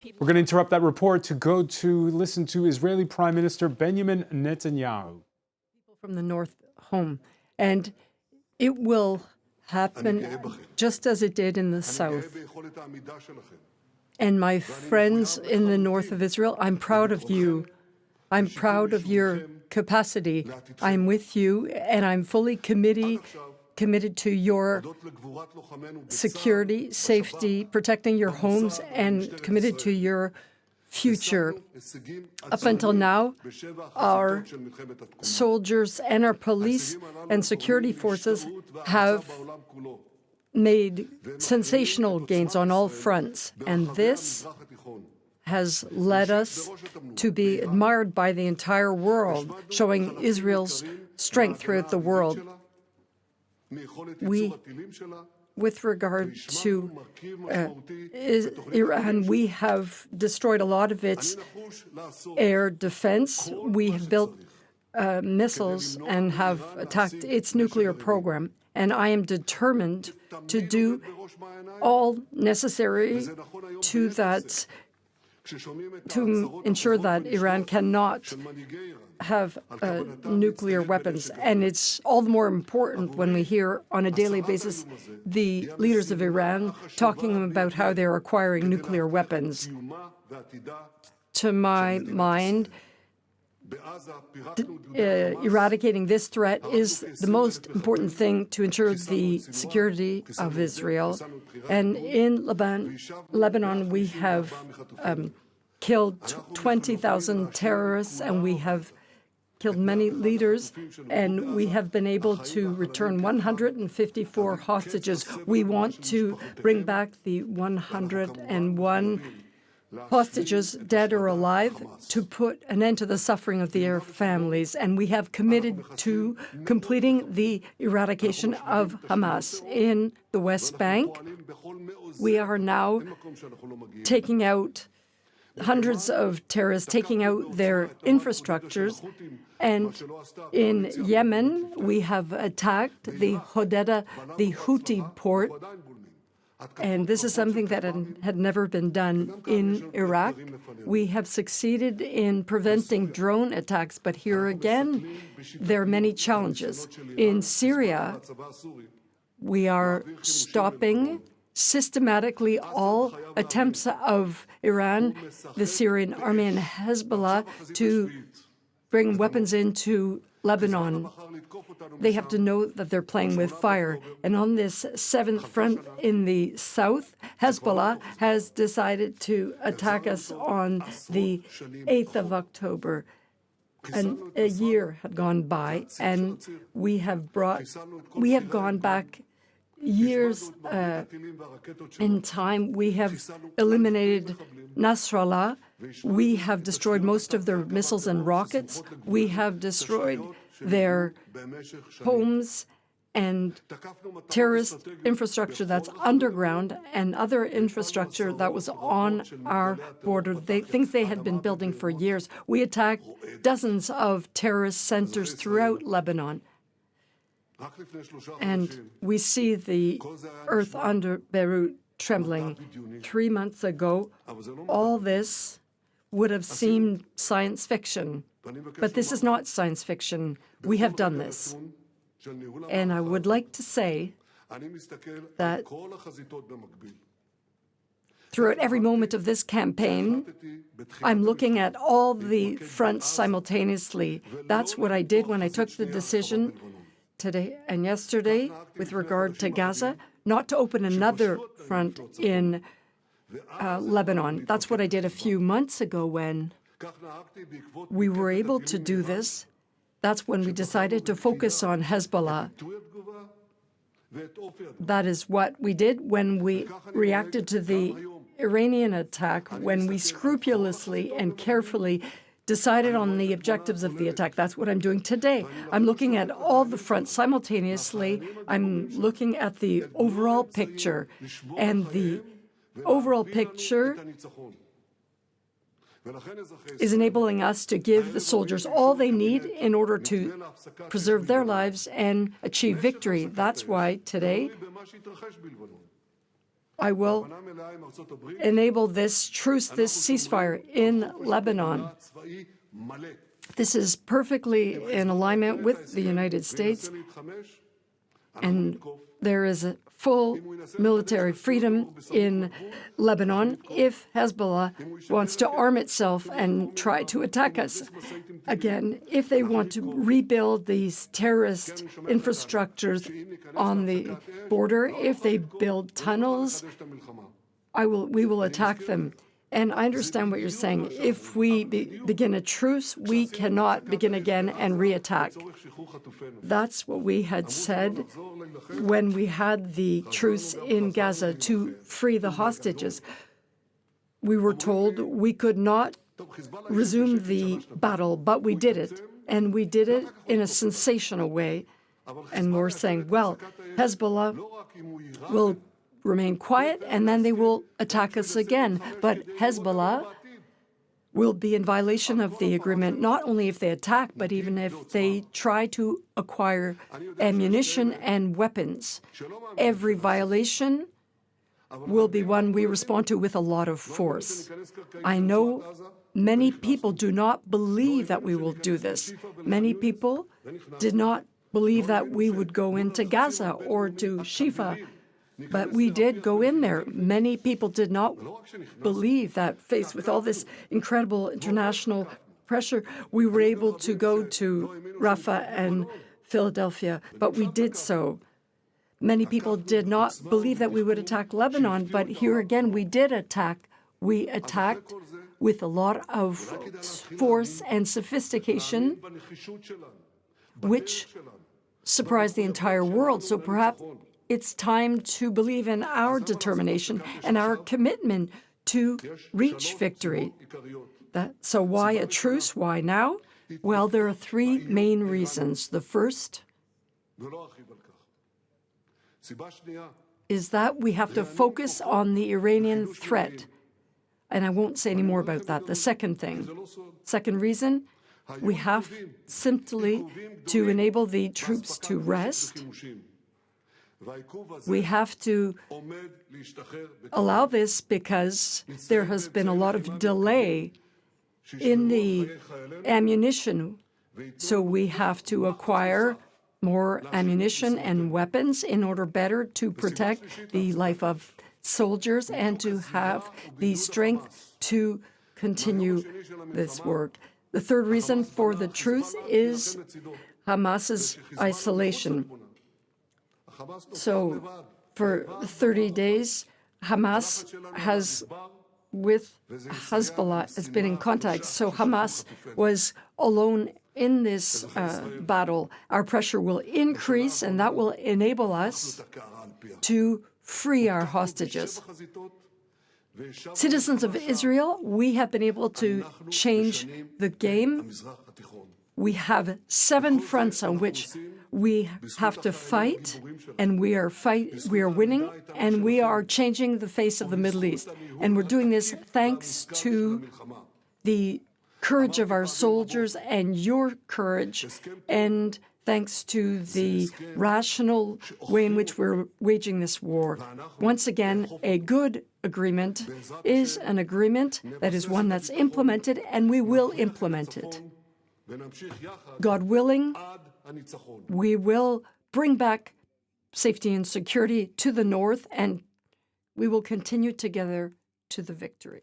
We're going to interrupt that report to go to listen to Israeli Prime Minister Binyamin Netanyahu. People from the north home, and it will happen just as it did in the south. And my friends in the north of Israel, I'm proud of you. I'm proud of your capacity. I'm with you, and I'm fully committed to your security, safety, protecting your homes, and committed to your future. Up until now, our soldiers and our police and security forces have made sensational gains on all fronts, and this has led us to be admired by the entire world, showing Israel's strength throughout the world. With regard to Iran, we have destroyed a lot of its air defense. We have built missiles and have attacked its nuclear program. And I am determined to do all necessary to ensure that Iran cannot have nuclear weapons. And it's all the more important when we hear on a daily basis the leaders of Iran talking about how they're acquiring nuclear weapons. To my mind, eradicating this threat is the most important thing to ensure the security of Israel. And in Lebanon, we have killed 20,000 terrorists, and we have killed many leaders, and we have been able to return 154 hostages. We want to bring back the 101 hostages, dead or alive, to put an end to the suffering of their families. And we have committed to completing the eradication of Hamas. In the West Bank, we are now taking out hundreds of terrorists, taking out their infrastructures. And in Yemen, we have attacked the Hodeidah, the Houthi port. And this is something that had never been done in Iraq. We have succeeded in preventing drone attacks, but here again, there are many challenges. In Syria, we are stopping systematically all attempts of Iran, the Syrian army, and Hezbollah to bring weapons into Lebanon. They have to know that they're playing with fire. And on this seventh front in the south, Hezbollah has decided to attack us on the 8th of October. And a year had gone by, and we have gone back years in time. We have eliminated Nasrallah. We have destroyed most of their missiles and rockets. We have destroyed their homes and terrorist infrastructure that's underground and other infrastructure that was on our border, things they had been building for years. We attacked dozens of terrorist centers throughout Lebanon. And we see the earth under Beirut trembling. 3 months ago, all this would have seemed science fiction. But this is not science fiction. We have done this. And I would like to say that throughout every moment of this campaign, I'm looking at all the fronts simultaneously. That's what I did when I took the decision today and yesterday with regard to Gaza, not to open another front in Lebanon. That's what I did a few months ago when we were able to do this. That's when we decided to focus on Hezbollah. That is what we did when we reacted to the Iranian attack, when we scrupulously and carefully decided on the objectives of the attack. That's what I'm doing today. I'm looking at all the fronts simultaneously. I'm looking at the overall picture, and the overall picture is enabling us to give the soldiers all they need in order to preserve their lives and achieve victory. That's why today I will enable this truce, this ceasefire in Lebanon. This is perfectly in alignment with the United States, and there is a full military freedom in Lebanon if Hezbollah wants to arm itself and try to attack us again. If they want to rebuild these terrorist infrastructures on the border, if they build tunnels, we will attack them. And I understand what you're saying. If we begin a truce, we cannot begin again and reattack. That's what we had said when we had the truce in Gaza to free the hostages. We were told we could not resume the battle, but we did it. And we did it in a sensational way. And we're saying, well, Hezbollah will remain quiet, and then they will attack us again. But Hezbollah will be in violation of the agreement, not only if they attack, but even if they try to acquire ammunition and weapons. Every violation will be one we respond to with a lot of force. I know many people do not believe that we will do this. Many people did not believe that we would go into Gaza or to Shifa. But we did go in there. Many people did not believe that, faced with all this incredible international pressure, we were able to go to Rafah and Philadelphia, but we did so. Many people did not believe that we would attack Lebanon, but here again, we did attack. We attacked with a lot of force and sophistication, which surprised the entire world. So perhaps it's time to believe in our determination and our commitment to reach victory. So why a truce? Why now? Well, there are three main reasons. The first is that we have to focus on the Iranian threat. And I won't say any more about that. The second reason, we have simply to enable the troops to rest. We have to allow this because there has been a lot of delay in the ammunition. So we have to acquire more ammunition and weapons in order better to protect the life of soldiers and to have the strength to continue this work. The third reason for the truce is Hamas's isolation. So for 30 days, Hamas with Hezbollah has been in contact. So Hamas was alone in this battle. Our pressure will increase, and that will enable us to free our hostages. Citizens of Israel, we have been able to change the game. We have 7 fronts on which we have to fight, and we are winning, and we are changing the face of the Middle East. And we're doing this thanks to the courage of our soldiers and your courage, and thanks to the rational way in which we're waging this war. Once again, a good agreement is an agreement that is one that's implemented, and we will implement it. God willing, we will bring back safety and security to the north, and we will continue together to the victory.